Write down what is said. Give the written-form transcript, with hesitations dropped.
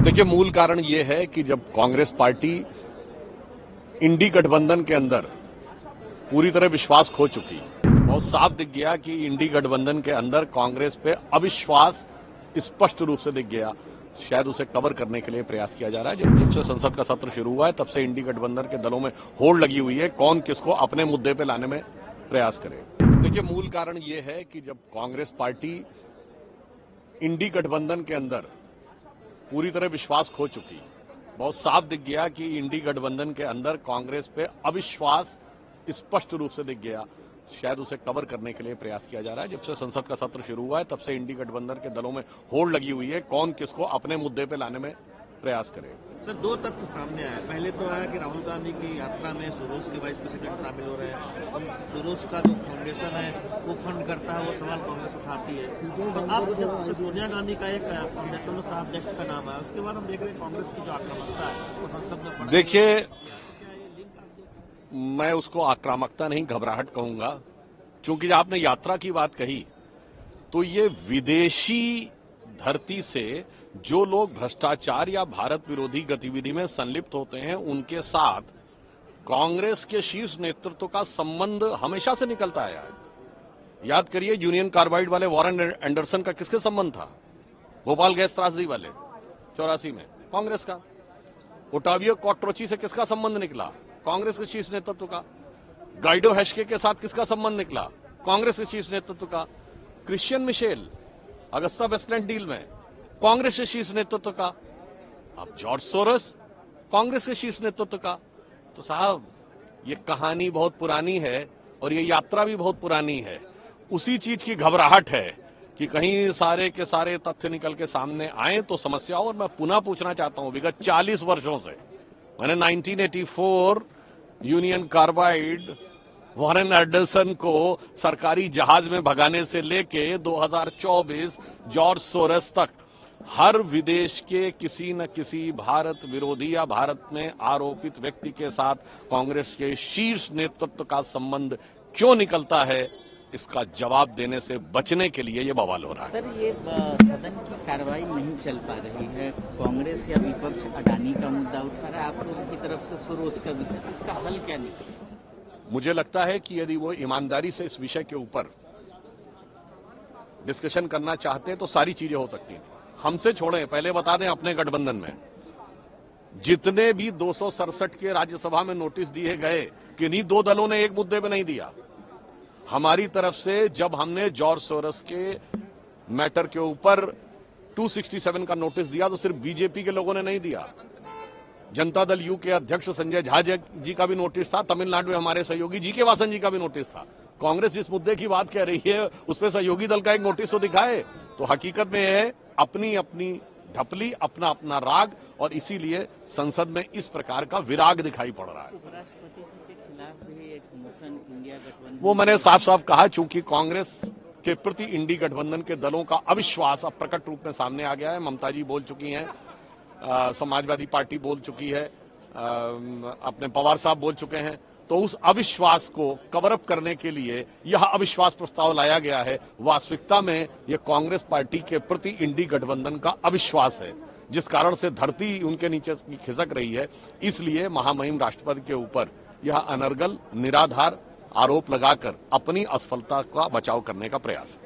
देखिए, मूल कारण ये है कि जब कांग्रेस पार्टी इंडी गठबंधन के अंदर पूरी तरह विश्वास खो चुकी, बहुत साफ दिख गया कि इंडी गठबंधन के अंदर कांग्रेस पे अविश्वास स्पष्ट रूप से दिख गया। शायद उसे कवर करने के लिए प्रयास किया जा रहा है। जब से संसद का सत्र शुरू हुआ है तब से इंडी गठबंधन के दलों में होड़ लगी हुई है, कौन किसको अपने मुद्दे पे लाने में प्रयास करे। देखिए, मूल कारण ये है कि जब कांग्रेस पार्टी इंडी गठबंधन के अंदर पूरी तरह विश्वास खो चुकी, बहुत साफ दिख गया कि इंडी गठबंधन के अंदर कांग्रेस पे अविश्वास स्पष्ट रूप से दिख गया। शायद उसे कवर करने के लिए प्रयास किया जा रहा है। जब से संसद का सत्र शुरू हुआ है तब से इंडी गठबंधन के दलों में होड़ लगी हुई है, कौन किसको अपने मुद्दे पे लाने में प्रयास करे। सर, दो तथ्य सामने आया। पहले तो आया कि राहुल गांधी की यात्रा में सुरोस के वाइस प्रेसिडेंट शामिल हो रहे हैं और सुरोस का जो फाउंडेशन है वो फंड करता है, वो सवाल कांग्रेस उठाती है। तो अब जब से सोनिया गांधी का एक फाउंडेशन में सह-अध्यक्ष का नाम है, उसके बाद हम देख रहे हैं कांग्रेस की जो आक्रामकता है वो संसद में। देखिए, मैं उसको आक्रामकता नहीं, घबराहट कहूंगा, क्योंकि जब आपने यात्रा की बात कही तो ये विदेशी धरती से जो लोग भ्रष्टाचार या भारत विरोधी गतिविधि में संलिप्त होते हैं उनके साथ कांग्रेस के शीर्ष नेतृत्व का संबंध हमेशा से निकलता आया है। याद करिए, यूनियन कार्बाइड वाले वॉरेन एंडरसन का किसके संबंध था? भोपाल गैस त्रासदी वाले 84 में कांग्रेस का। ओटावियो कॉट्रोची से किसका संबंध निकला? कांग्रेस के शीर्ष नेतृत्व का। गाइडो हेस्के के साथ किसका संबंध निकला? कांग्रेस के शीर्ष नेतृत्व का। Christian Michel Agusta Westland deal में कांग्रेस के शीर्ष नेतृत्व का। अब जॉर्ज सोरोस कांग्रेस के शीर्ष नेतृत्व का। तो साहब, ये कहानी बहुत पुरानी है और ये यात्रा भी बहुत पुरानी है। उसी चीज की घबराहट है कि कहीं सारे के सारे तथ्य निकल के सामने आए तो समस्या हो। और मैं पुनः पूछना चाहता हूं, विगत 40 वर्षों से मैंने 1984 यूनियन कार्बाइड वॉरेन एंडरसन को सरकारी जहाज में भगाने से लेके 2024 जॉर्ज सोरस तक हर विदेश के किसी न किसी भारत विरोधी या भारत में आरोपित व्यक्ति के साथ कांग्रेस के शीर्ष नेतृत्व का संबंध क्यों निकलता है, इसका जवाब देने से बचने के लिए ये बवाल हो रहा है। सर, ये सदन की कार्रवाई नहीं चल पा रही है, कांग्रेस या विपक्ष अडानी का मुद्दा उठा रहा है, आप लोगों की तरफ से सुरोस का विषय, इसका हल क्या निकले? मुझे लगता है कि यदि वो ईमानदारी से इस विषय के ऊपर डिस्कशन करना चाहते हैं तो सारी चीजें हो सकती हैं। हमसे छोड़ें, पहले बता दें, अपने गठबंधन में जितने भी 267 के राज्यसभा में नोटिस दिए गए, किन्हीं दो दलों ने एक मुद्दे पे नहीं दिया। हमारी तरफ से जब हमने जॉर्ज सोरस के मैटर के ऊपर 267 का नोटिस दिया तो सिर्फ बीजेपी के लोगों ने नहीं दिया, जनता दल यू के अध्यक्ष संजय झा जी का भी नोटिस था, तमिलनाडु में हमारे सहयोगी जी के वासन जी का भी नोटिस था। कांग्रेस जिस मुद्दे की बात कह रही है उस पर सहयोगी दल का एक नोटिस तो दिखाए। तो हकीकत में है अपनी अपनी ढपली, अपना अपना राग, और इसीलिए संसद में इस प्रकार का विराग दिखाई पड़ रहा है। उपराष्ट्रपति जी के खिलाफ भी एक मोशन इंडिया गठबंधन, वो मैंने साफ साफ कहा, चूंकि कांग्रेस के प्रति इंडी गठबंधन के दलों का अविश्वास अब प्रकट रूप में सामने आ गया है। ममता जी बोल चुकी हैं, समाजवादी पार्टी बोल चुकी है, अपने पवार साहब बोल चुके हैं। तो उस अविश्वास को कवर अप करने के लिए यह अविश्वास प्रस्ताव लाया गया है। वास्तविकता में यह कांग्रेस पार्टी के प्रति इंडी गठबंधन का अविश्वास है, जिस कारण से धरती उनके नीचे खिसक रही है। इसलिए महामहिम राष्ट्रपति के ऊपर यह अनर्गल निराधार आरोप लगाकर अपनी असफलता का बचाव करने का प्रयास है।